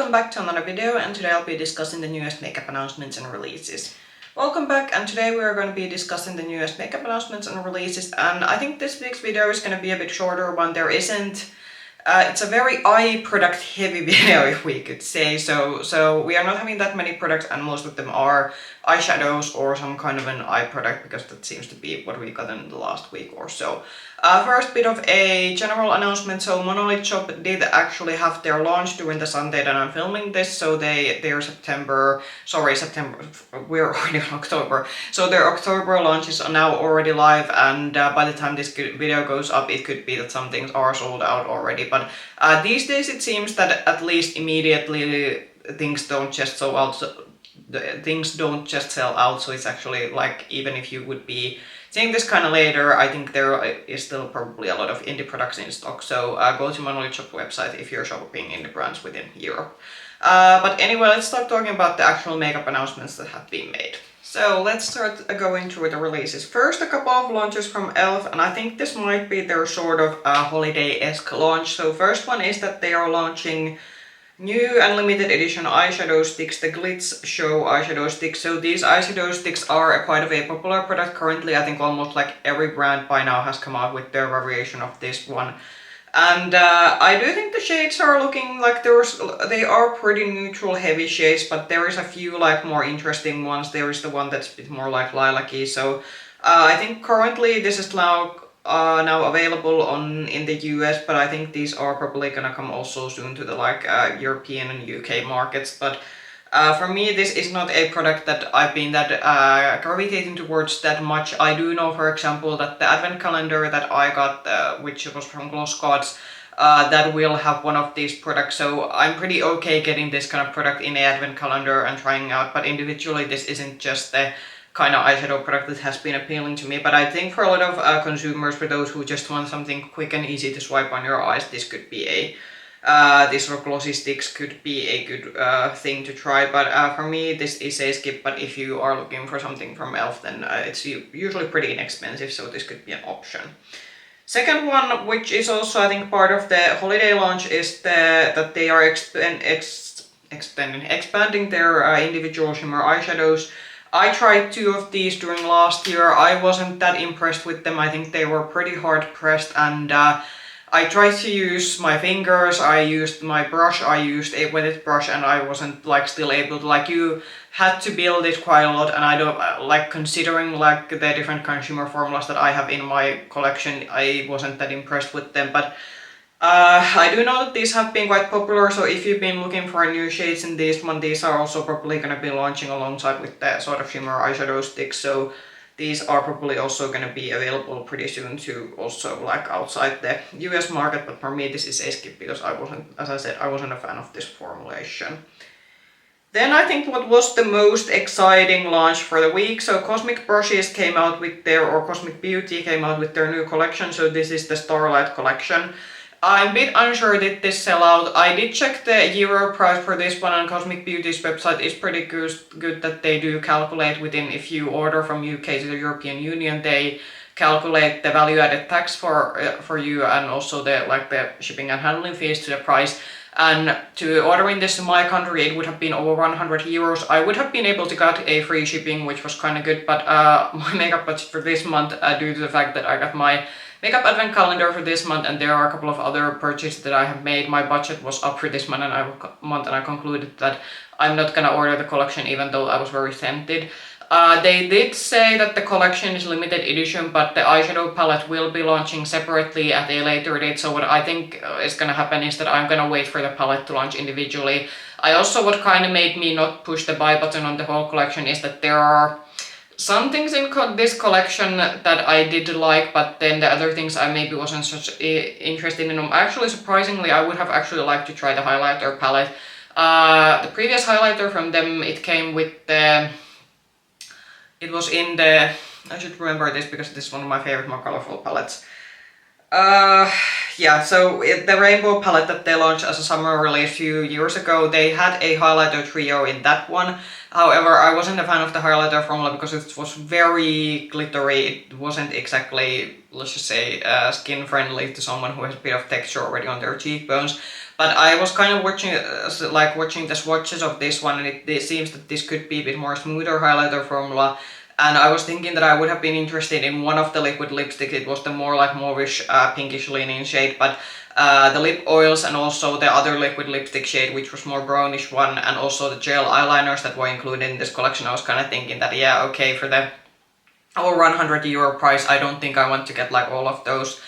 welcome back to another video, and today I'll be discussing the newest makeup announcements and releases. Welcome back, and today we are going to be discussing the newest makeup announcements and releases, and I think this week's video is going to be a bit shorter one. It's a very eye product heavy video, if we could say so. We are not having that many products, and most of them are eyeshadows or some kind of an eye product, because that seems to be what we got in the last week or so. First bit of a general announcement. So Monolith Shop did actually have their launch during the Sunday that I'm filming this. So their September, we're already in October. So their October launches are now already live, and by the time this video goes up, it could be that some things are sold out already. But these days it seems that at least immediately things don't just sell out. Things don't just sell out, so it's actually like, even if you would be seeing this kind of later, I think there is still probably a lot of indie products in stock, so go to Monolith Shop website if you're shopping indie brands within Europe. But anyway, let's start talking about the actual makeup announcements that have been made. So let's start going through the releases. First, a couple of launches from e.l.f, and I think this might be their sort of holiday-esque launch. So first one is that they are launching new and limited edition eyeshadow sticks, the Glitzshow Eyeshadow Stick. So these eyeshadow sticks are quite of a popular product currently. I think almost like every brand by now has come out with their variation of this one. And I do think the shades are looking like they are pretty neutral heavy shades, but there is a few like more interesting ones. There is the one that's a bit more like lilac-y. So I think currently this is now available in the US, but I think these are probably gonna come also soon to the European and UK markets. But for me, this is not a product that I've been that gravitating towards that much. I do know, for example, that the advent calendar that I got, which was from Gloss Gods, that will have one of these products, so I'm pretty okay getting this kind of product in a advent calendar and trying out. But individually, this isn't just the kind of eyeshadow product that has been appealing to me. But I think for a lot of consumers, for those who just want something quick and easy to swipe on your eyes, this could be these sort of glossy sticks could be a good thing to try. But for me, this is a skip. But if you are looking for something from e.l.f, then it's usually pretty inexpensive, so this could be an option. Second one, which is also I think part of the holiday launch, is that they are expanding their individual shimmer eyeshadows. I tried two of these during last year. I wasn't that impressed with them. I think they were pretty hard pressed, and I tried to use my fingers, I used my brush, I used a wetted brush, and I wasn't still able to, you had to build it quite a lot, and I don't, considering the different kind of shimmer formulas that I have in my collection, I wasn't that impressed with them. But I do know that these have been quite popular, so if you've been looking for new shades in this one, these are also probably going to be launching alongside with the sort of shimmer eyeshadow sticks, so these are probably also going to be available pretty soon to also outside the US market. But for me, this is a skip because as I said, I wasn't a fan of this formulation. Then I think what was the most exciting launch for the week, so Cosmic Brushes came out with Cosmic Beauty came out with their new collection, so this is the Starlight collection. I'm a bit unsure did this sell out. I did check the euro price for this one, and Cosmic Beauty's website is pretty good that they do calculate within, if you order from UK to the European Union, they calculate the value-added tax for you, and also the shipping and handling fees to the price. And to ordering this in my country, it would have been over 100 euros. I would have been able to get a free shipping, which was kind of good, but my makeup budget for this month, due to the fact that I got my makeup advent calendar for this month, and there are a couple of other purchases that I have made, my budget was up for this month, and I concluded that I'm not gonna order the collection, even though I was very tempted. They did say that the collection is limited edition, but the eyeshadow palette will be launching separately at a later date. So what I think is gonna happen is that I'm gonna wait for the palette to launch individually. What kind of made me not push the buy button on the whole collection is that there are some things in this collection that I did like, but then the other things I maybe wasn't such interested in them. Actually, surprisingly, I would have actually liked to try the highlighter palette. The previous highlighter from them, it came with the... It was in the... I should remember this because this is one of my favorite more colorful palettes. Yeah, so the rainbow palette that they launched as a summer release a few years ago, they had a highlighter trio in that one. However, I wasn't a fan of the highlighter formula because it was very glittery. It wasn't exactly, let's just say, skin friendly to someone who has a bit of texture already on their cheekbones. But I was kind of watching watching the swatches of this one, and it seems that this could be a bit more smoother highlighter formula. And I was thinking that I would have been interested in one of the liquid lipsticks. It was the more like mauvish, pinkish leaning shade, but the lip oils and also the other liquid lipstick shade, which was more brownish one, and also the gel eyeliners that were included in this collection, I was kind of thinking that, yeah, okay, for the over €100 price, I don't think I want to get like all of those.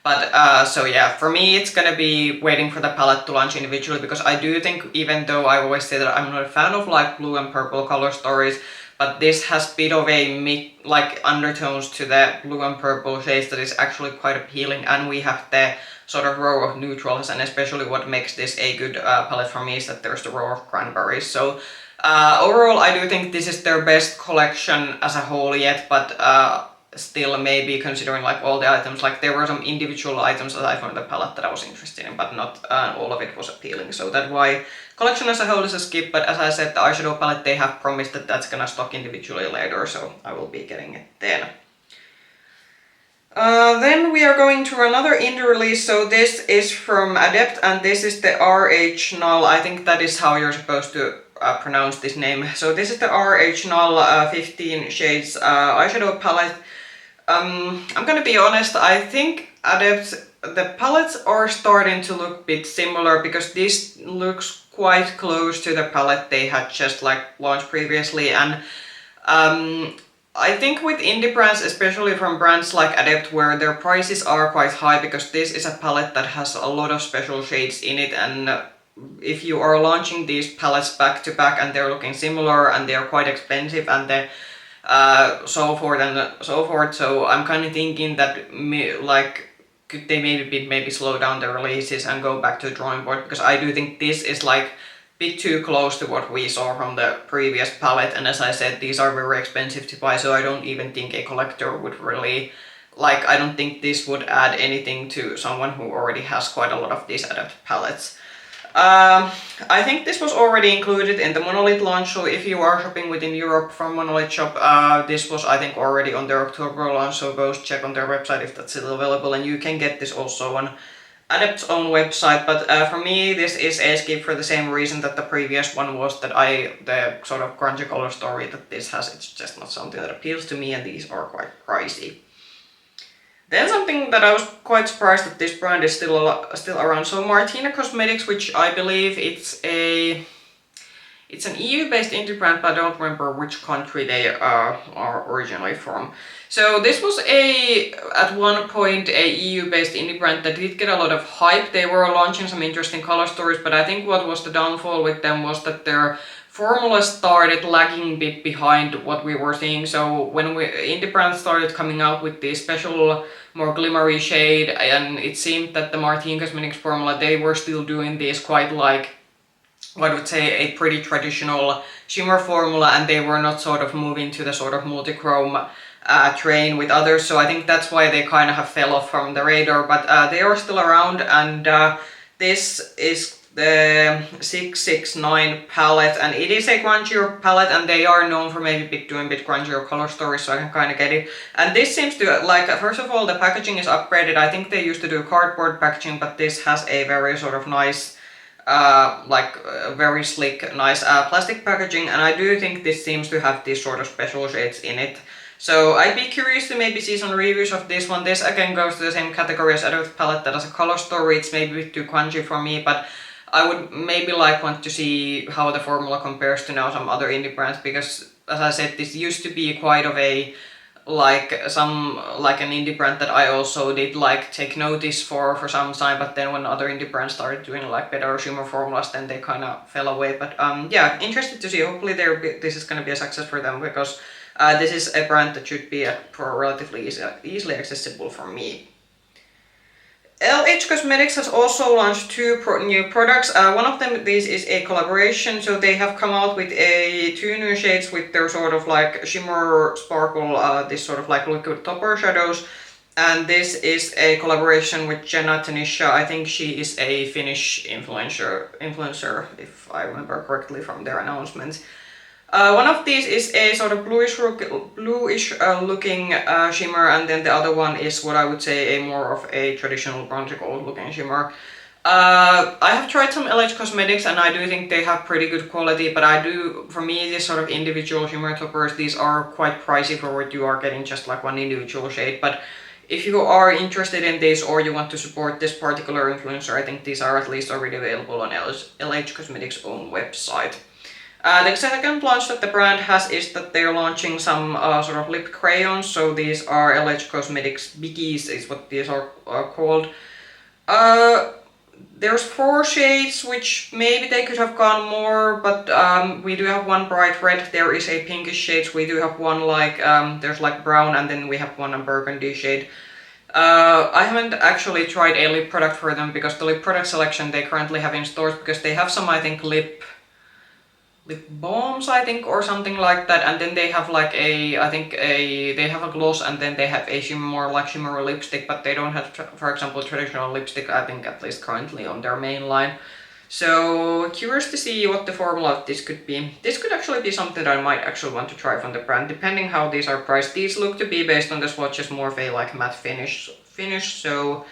But so yeah, for me it's gonna be waiting for the palette to launch individually, because I do think, even though I always say that I'm not a fan of like blue and purple color stories, but this has a bit of a like undertones to the blue and purple shades that is actually quite appealing, and we have the sort of row of neutrals, and especially what makes this a good palette for me is that there's the row of cranberries. So overall I do think this is their best collection as a whole yet, but still maybe considering like all the items, like there were some individual items aside from the palette that I was interested in, but not all of it was appealing. So that's why collection as a whole is a skip, but as I said, the eyeshadow palette, they have promised that that's gonna stock individually later, so I will be getting it then. Then we are going to another indie release. So this is from Adept, and this is the RHNULL. I think that is how you're supposed to pronounce this name. So this is the RHNULL 15 shades eyeshadow palette. I'm gonna be honest, I think Adept, the palettes are starting to look a bit similar, because this looks quite close to the palette they had just like launched previously, and I think with indie brands, especially from brands like Adept, where their prices are quite high, because this is a palette that has a lot of special shades in it, and if you are launching these palettes back to back and they're looking similar and they're quite expensive and the so forth and so forth, so I'm kind of thinking that could they maybe slow down the releases and go back to the drawing board, because I do think this is like a bit too close to what we saw from the previous palette, and as I said, these are very expensive to buy, so I don't even think a collector would really like, I don't think this would add anything to someone who already has quite a lot of these Adept palettes. I think this was already included in the Monolith launch, so if you are shopping within Europe from Monolith shop, this was I think already on their October launch, so go check on their website if that's still available, and you can get this also on Adept's own website. But for me this is a skip for the same reason that the previous one was, that the sort of grungy color story that this has, it's just not something that appeals to me, and these are quite pricey. Then something that I was quite surprised that this brand is still around. So Martine Cosmetics, which I believe it's an EU-based indie brand, but I don't remember which country they are originally from. So this was at one point a EU-based indie brand that did get a lot of hype. They were launching some interesting color stories, but I think what was the downfall with them was that their formula started lagging a bit behind what we were seeing. So when indie brands started coming out with the special more glimmery shade, and it seemed that the Martine Cosmetics formula, they were still doing this quite like, what I would say, a pretty traditional shimmer formula, and they were not sort of moving to the sort of multi-chrome train with others. So I think that's why they kind of have fell off from the radar, but they are still around, and this is the 669 palette, and it is a grungier palette, and they are known for maybe doing a bit grungier color stories, so I can kind of get it. And this seems to, like, first of all, the packaging is upgraded. I think they used to do cardboard packaging, but this has a very sort of nice, very slick, nice plastic packaging, and I do think this seems to have these sort of special shades in it. So I'd be curious to maybe see some reviews of this one. This again goes to the same category as Adept palette, that as a color story it's maybe a bit too grungy for me, but I would maybe want to see how the formula compares to now some other indie brands, because as I said, this used to be quite of a an indie brand that I also did take notice for some time, but then when other indie brands started doing better shimmer formulas, then they kind of fell away. But yeah, interested to see. Hopefully this is going to be a success for them, because this is a brand that should be relatively easily accessible for me. LH Cosmetics has also launched two new products. One of them, this is a collaboration, so they have come out with two new shades with their sort of shimmer sparkle, this sort of liquid topper shadows. And this is a collaboration with Jenna, Tanisha. I think she is a Finnish influencer, if I remember correctly from their announcements. One of these is a sort of bluish looking shimmer, and then the other one is what I would say a more of a traditional bronzy gold looking shimmer. I have tried some e.l.f. cosmetics and I do think they have pretty good quality, but for me, these sort of individual shimmer toppers, these are quite pricey for what you are getting, just like one individual shade. But if you are interested in this or you want to support this particular influencer, I think these are at least already available on e.l.f. Cosmetics' own website. The second launch that the brand has is that they're launching some sort of lip crayons. So these are e.l.f. Cosmetics Biggies is what these are called. There's 4 shades, which maybe they could have gone more, but we do have one bright red, there is a pinkish shade, we do have one like, there's like brown, and then we have one burgundy shade. I haven't actually tried a lip product for them because the lip product selection they currently have in stores, because they have some, I think, lip balms, I think, or something like that, and then they have like they have a gloss, and then they have a more like shimmery lipstick, but they don't have, for example, traditional lipstick, I think, at least currently on their main line. So curious to see what the formula of this could be. This could actually be something that I might actually want to try from the brand, depending how these are priced. These look to be, based on the swatches, more of a like matte finish, so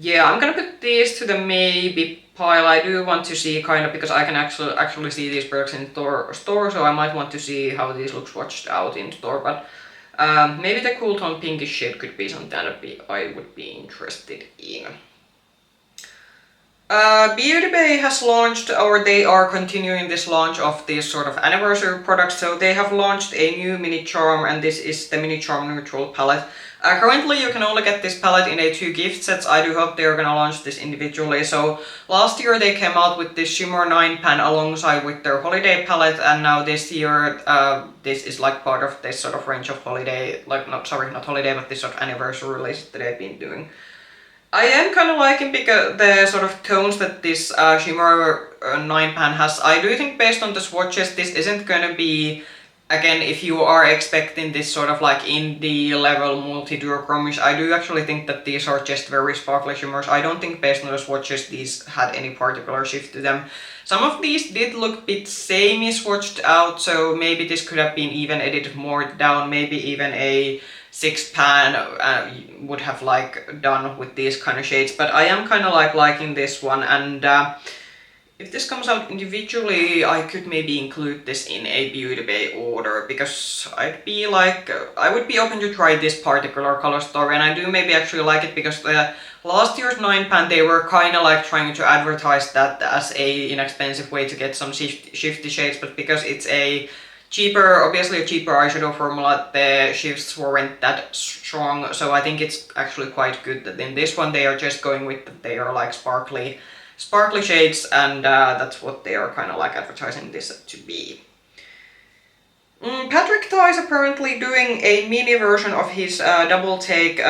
yeah, I'm gonna put these to the maybe pile. I do want to see kind of, because I can actually see these products in store, so I might want to see how these look swatched out in store, but maybe the cool tone pinkish shade could be something that I would be interested in. Beautybay has launched, or they are continuing this launch of these sort of anniversary products, so they have launched a new mini charm, and this is the mini charm neutral palette. Currently you can only get this palette in 2 gift sets. I do hope they're gonna launch this individually. So last year they came out with this Shimmer 9 pan alongside with their holiday palette, and now this year this is like part of this sort of range of holiday, like not holiday, but this sort of anniversary release that they've been doing. I am kind of liking the sort of tones that this Shimmer 9 pan has. I do think based on the swatches this isn't gonna be, again, if you are expecting this sort of like indie level multi-duochromish, I do actually think that these are just very sparkly shimmers. I don't think based on the swatches these had any particular shift to them. Some of these did look a bit samey swatched out, so maybe this could have been even edited more down, maybe even a 6 pan would have like done with these kind of shades, but I am kind of like liking this one, and if this comes out individually, I could maybe include this in a Beautybay order, because I would be open to try this particular color story, and I do maybe actually like it because the last year's 9 pan, they were kind of like trying to advertise that as a inexpensive way to get some shifty shades, but because it's a cheaper, obviously a cheaper eyeshadow formula, the shifts weren't that strong, so I think it's actually quite good that in this one they are just going with that they are like sparkly shades, and that's what they are kind of like advertising this to be. Patrick Ta is apparently doing a mini version of his double take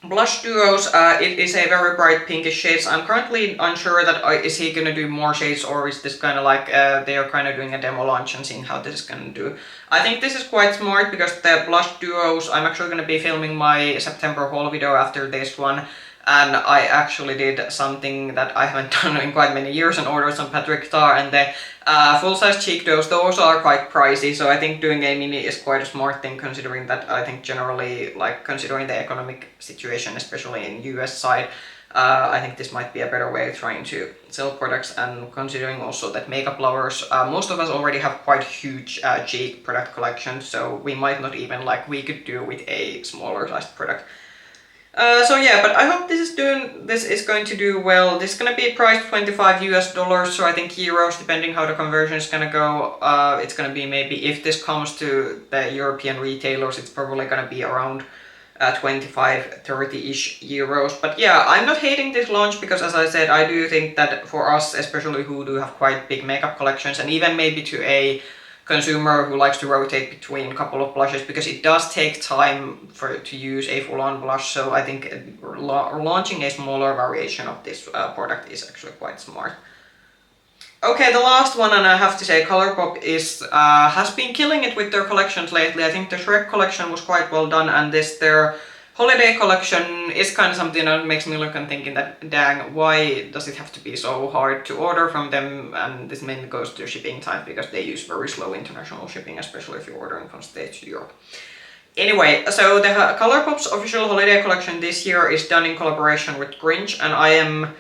blush duos. It is a very bright pinkish shades. I'm currently unsure that is he gonna do more shades, or is this kind of like they are kind of doing a demo launch and seeing how this is gonna do. I think this is quite smart because the blush duos, I'm actually gonna be filming my September haul video after this one, and I actually did something that I haven't done in quite many years and ordered some Patrick Ta, and the full-size cheek duos, those are quite pricey, so I think doing a mini is quite a smart thing, considering that I think generally, like considering the economic situation, especially in US side, I think this might be a better way of trying to sell products, and considering also that makeup lovers, most of us already have quite huge cheek product collections, so we might not even we could do with a smaller sized product. So yeah, but I hope this is going to do well. This is gonna be priced $25 US, so I think euros, depending how the conversion is gonna go, it's gonna be maybe, if this comes to the European retailers, it's probably gonna be around 25-30-ish euros. But yeah, I'm not hating this launch because, as I said, I do think that for us, especially who do have quite big makeup collections, and even maybe to a consumer who likes to rotate between a couple of blushes, because it does take time to use a full-on blush, so I think launching a smaller variation of this product is actually quite smart. Okay, the last one, and I have to say ColourPop has been killing it with their collections lately. I think the Shrek collection was quite well done, and their holiday collection is kind of something that makes me look and thinking that, dang, why does it have to be so hard to order from them? And this mainly goes to shipping time, because they use very slow international shipping, especially if you're ordering from States to Europe. Anyway, so the ColourPop's official holiday collection this year is done in collaboration with Grinch, and I am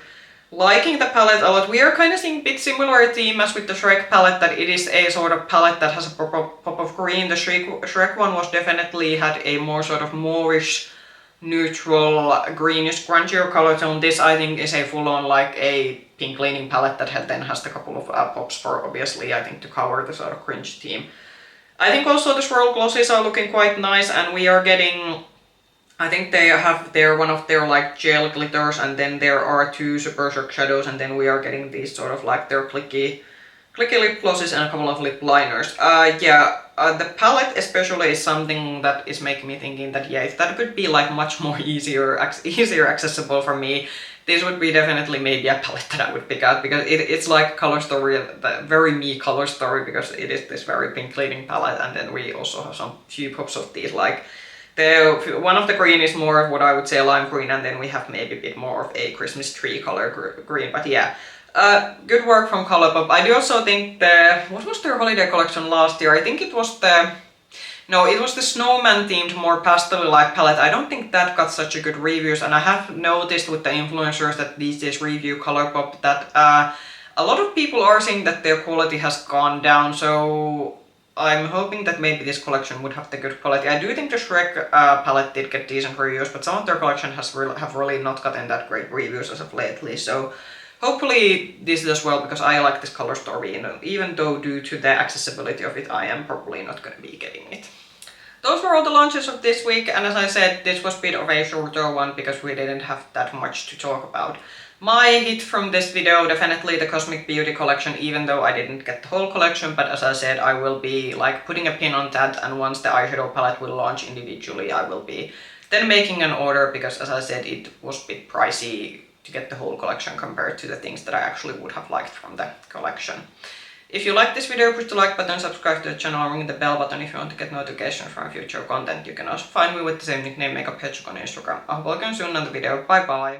liking the palette a lot. We are kind of seeing a bit similar theme as with the Shrek palette, that it is a sort of palette that has a pop of green. The Shrek one was definitely had a more sort of mauvish, neutral, greenish, grungier color tone. This I think is a full-on like a pink leaning palette that then has a couple of pops for obviously I think to cover the sort of Grinch theme. I think also the swirl glosses are looking quite nice, and we are getting, I think they have one of their like gel glitters, and then there are 2 super shock shadows, and then we are getting these sort of like their clicky lip glosses and a couple of lip liners. The palette especially is something that is making me thinking that yeah, if that could be like much more easier accessible for me, this would be definitely maybe a palette that I would pick out, because it's like color story, very me color story, because it is this very pink leading palette, and then we also have some few pops of these like one of the green is more of what I would say lime green, and then we have maybe a bit more of a Christmas tree color green, but yeah. Good work from ColourPop. I do also think what was their holiday collection last year? I think it was it was the snowman themed more pastel light palette. I don't think that got such a good reviews, and I have noticed with the influencers that these days review ColourPop that a lot of people are saying that their quality has gone down, so I'm hoping that maybe this collection would have the good quality. I do think the Shrek palette did get decent reviews, but some of their collection have really not gotten that great reviews as of lately, so hopefully this does well, because I like this color story, even though due to the accessibility of it I am probably not going to be getting it. Those were all the launches of this week, and as I said, this was a bit of a shorter one because we didn't have that much to talk about. My hit from this video, definitely the Cosmic Beauty collection, even though I didn't get the whole collection, but as I said, I will be like putting a pin on that, and once the eyeshadow palette will launch individually, I will be then making an order, because as I said, it was a bit pricey to get the whole collection compared to the things that I actually would have liked from the collection. If you like this video, push the like button, subscribe to the channel, ring the bell button if you want to get notifications from future content. You can also find me with the same nickname, Makeup Hedgehog, on Instagram. I hope you can see you in another video. Bye bye!